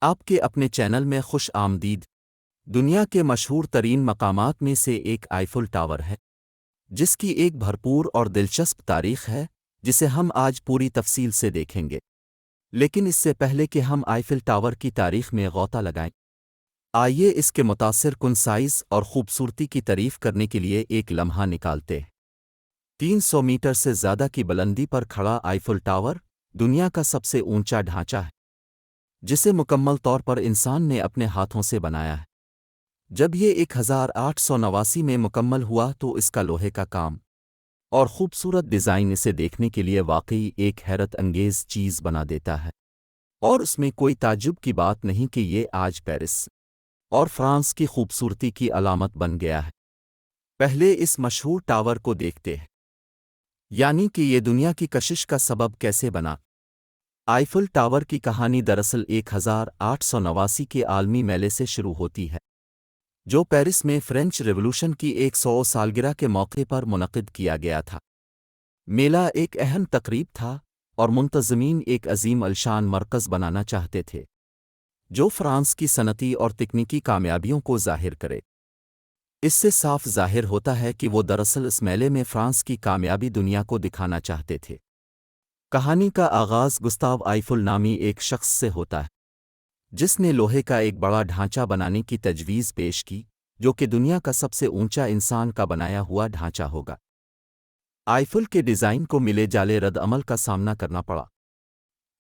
آپ کے اپنے چینل میں خوش آمدید۔ دنیا کے مشہور ترین مقامات میں سے ایک آئیفل ٹاور ہے، جس کی ایک بھرپور اور دلچسپ تاریخ ہے جسے ہم آج پوری تفصیل سے دیکھیں گے۔ لیکن اس سے پہلے کہ ہم آئیفل ٹاور کی تاریخ میں غوطہ لگائیں، آئیے اس کے متاثر کن سائز اور خوبصورتی کی تعریف کرنے کے لیے ایک لمحہ نکالتے ہیں۔ 300 میٹر سے زیادہ کی بلندی پر کھڑا آئیفل ٹاور دنیا کا سب سے اونچا ڈھانچہ ہے، جسے مکمل طور پر انسان نے اپنے ہاتھوں سے بنایا ہے۔ جب یہ 1889 میں مکمل ہوا تو اس کا لوہے کا کام اور خوبصورت ڈیزائن اسے دیکھنے کے لیے واقعی ایک حیرت انگیز چیز بنا دیتا ہے، اور اس میں کوئی تعجب کی بات نہیں کہ یہ آج پیرس اور فرانس کی خوبصورتی کی علامت بن گیا ہے۔ پہلے اس مشہور ٹاور کو دیکھتے ہیں، یعنی کہ یہ دنیا کی کشش کا سبب کیسے بنا۔ آئیفل ٹاور کی کہانی دراصل 1889 کے عالمی میلے سے شروع ہوتی ہے، جو پیرس میں فرینچ ریولوشن کی 100 سالگرہ کے موقع پر منعقد کیا گیا تھا۔ میلہ ایک اہم تقریب تھا اور منتظمین ایک عظیم الشان مرکز بنانا چاہتے تھے جو فرانس کی صنعتی اور تکنیکی کامیابیوں کو ظاہر کرے۔ اس سے صاف ظاہر ہوتا ہے کہ وہ دراصل اس میلے میں فرانس کی کامیابی دنیا کو دکھانا چاہتے تھے۔ کہانی کا آغاز گستاو آئیفل نامی ایک شخص سے ہوتا ہے، جس نے لوہے کا ایک بڑا ڈھانچہ بنانے کی تجویز پیش کی جو کہ دنیا کا سب سے اونچا انسان کا بنایا ہوا ڈھانچہ ہوگا۔ آئیفل کے ڈیزائن کو ملے جالے رد عمل کا سامنا کرنا پڑا۔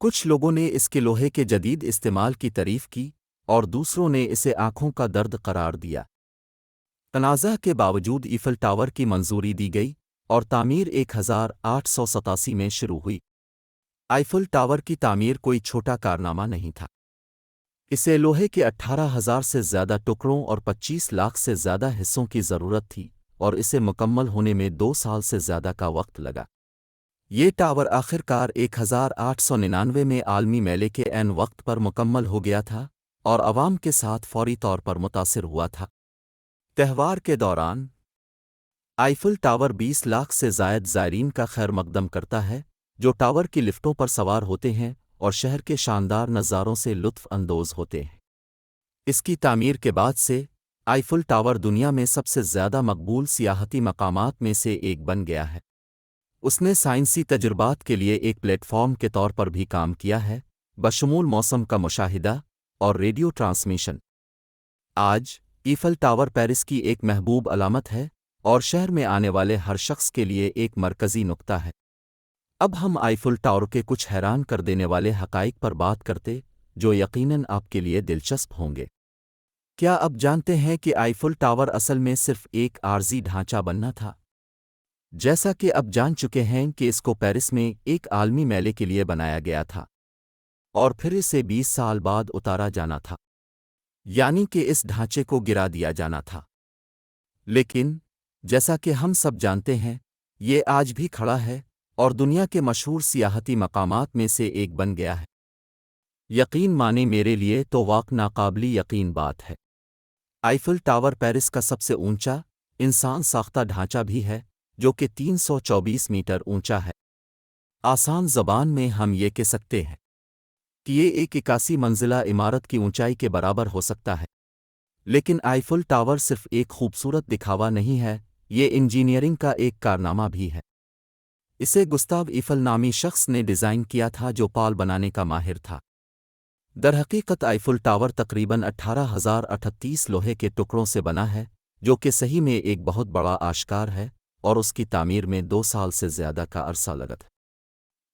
کچھ لوگوں نے اس کے لوہے کے جدید استعمال کی تعریف کی اور دوسروں نے اسے آنکھوں کا درد قرار دیا۔ تنازع کے باوجود ایفل ٹاور کی منظوری دی گئی اور تعمیر 1887 میں شروع ہوئی۔ آئیفل ٹاور کی تعمیر کوئی چھوٹا کارنامہ نہیں تھا۔ اسے لوہے کے 18,000 سے زیادہ ٹکڑوں اور 25 لاکھ سے زیادہ حصوں کی ضرورت تھی، اور اسے مکمل ہونے میں 2 سال سے زیادہ کا وقت لگا۔ یہ ٹاور آخر کار 1899 میں عالمی میلے کے عین وقت پر مکمل ہو گیا تھا اور عوام کے ساتھ فوری طور پر متاثر ہوا تھا۔ تہوار کے دوران آئیفل ٹاور 20 لاکھ سے زائد زائرین کا خیر مقدم کرتا ہے، جو ٹاور کی لفٹوں پر سوار ہوتے ہیں اور شہر کے شاندار نظاروں سے لطف اندوز ہوتے ہیں۔ اس کی تعمیر کے بعد سے آئیفل ٹاور دنیا میں سب سے زیادہ مقبول سیاحتی مقامات میں سے ایک بن گیا ہے۔ اس نے سائنسی تجربات کے لیے ایک پلیٹ فارم کے طور پر بھی کام کیا ہے، بشمول موسم کا مشاہدہ اور ریڈیو ٹرانسمیشن۔ آج ایفل ٹاور پیرس کی ایک محبوب علامت ہے اور شہر میں آنے والے ہر شخص کے لیے ایک مرکزی نقطہ ہے۔ اب ہم آئیفل ٹاور کے کچھ حیران کر دینے والے حقائق پر بات کرتے جو یقیناً آپ کے لیے دلچسپ ہوں گے۔ کیا اب جانتے ہیں کہ آئیفل ٹاور اصل میں صرف ایک عارضی ڈھانچہ بننا تھا؟ جیسا کہ اب جان چکے ہیں کہ اس کو پیرس میں ایک عالمی میلے کے لیے بنایا گیا تھا اور پھر اسے 20 سال بعد اتارا جانا تھا، یعنی کہ اس ڈھانچے کو گرا دیا جانا تھا۔ لیکن جیسا کہ ہم سب جانتے ہیں، یہ آج بھی کھڑا ہے اور دنیا کے مشہور سیاحتی مقامات میں سے ایک بن گیا ہے۔ یقین مانے میرے لیے تو واقع ناقابل یقین بات ہے۔ آئیفل ٹاور پیرس کا سب سے اونچا انسان ساختہ ڈھانچہ بھی ہے، جو کہ 324 میٹر اونچا ہے۔ آسان زبان میں ہم یہ کہہ سکتے ہیں کہ یہ ایک 81 منزلہ عمارت کی اونچائی کے برابر ہو سکتا ہے۔ لیکن آئیفل ٹاور صرف ایک خوبصورت دکھاوا نہیں ہے، یہ انجینئرنگ کا ایک کارنامہ بھی ہے۔ اسے گستاو ایفل نامی شخص نے ڈیزائن کیا تھا جو پال بنانے کا ماہر تھا۔ درحقیقت آئیفل ٹاور تقریباً 18,038 لوہے کے ٹکڑوں سے بنا ہے، جو کہ صحیح میں ایک بہت بڑا آشکار ہے، اور اس کی تعمیر میں 2 سال سے زیادہ کا عرصہ لگا تھا۔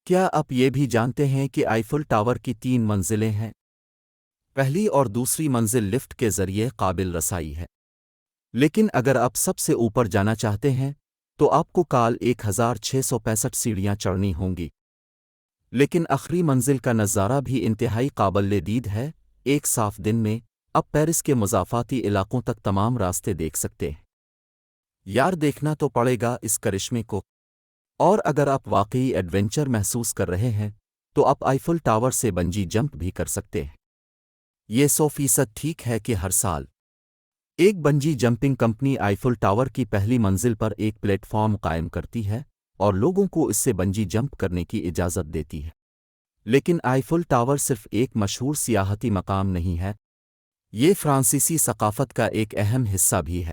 کیا آپ یہ بھی جانتے ہیں کہ آئیفل ٹاور کی 3 منزلیں ہیں؟ پہلی اور دوسری منزل لفٹ کے ذریعے قابل رسائی ہے، لیکن اگر آپ سب سے اوپر جانا چاہتے ہیں تو آپ کو کال 1665 سیڑھیاں چڑھنی ہوں گی۔ لیکن آخری منزل کا نظارہ بھی انتہائی قابل دید ہے۔ ایک صاف دن میں آپ پیرس کے مضافاتی علاقوں تک تمام راستے دیکھ سکتے ہیں۔ یار دیکھنا تو پڑے گا اس کرشمے کو۔ اور اگر آپ واقعی ایڈونچر محسوس کر رہے ہیں تو آپ آئیفل ٹاور سے بنجی جمپ بھی کر سکتے ہیں۔ یہ 100% ٹھیک ہے کہ ہر سال ایک Banerjee jumping company Eiffel tower کی پہلی منزل پر ایک پلیٹ فارم قائم کرتی ہے اور لوگوں کو اس سے بنجی جمپ کرنے کی اجازت دیتی ہے۔ لیکن آئیفل ٹاور صرف ایک مشہور سیاحتی مقام نہیں ہے، یہ فرانسیسی ثقافت کا ایک اہم حصہ بھی ہے۔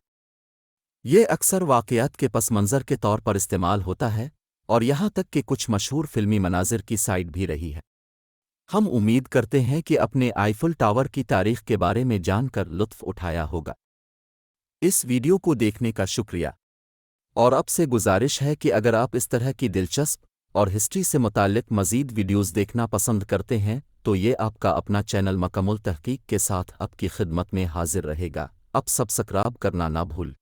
یہ اکثر واقعات کے پس منظر کے طور پر استعمال ہوتا ہے، اور یہاں تک کہ کچھ مشہور فلمی مناظر کی سائٹ بھی رہی ہے۔ ہم امید کرتے ہیں کہ اپنے آئیفل ٹاور کی تاریخ کے بارے میں جان کر لطف اٹھایا ہوگا۔ اس ویڈیو کو دیکھنے کا شکریہ، اور اب سے گزارش ہے کہ اگر آپ اس طرح کی دلچسپ اور ہسٹری سے متعلق مزید ویڈیوز دیکھنا پسند کرتے ہیں تو یہ آپ کا اپنا چینل مکمل تحقیق کے ساتھ آپ کی خدمت میں حاضر رہے گا۔ اب سبسکرائب کرنا نہ بھول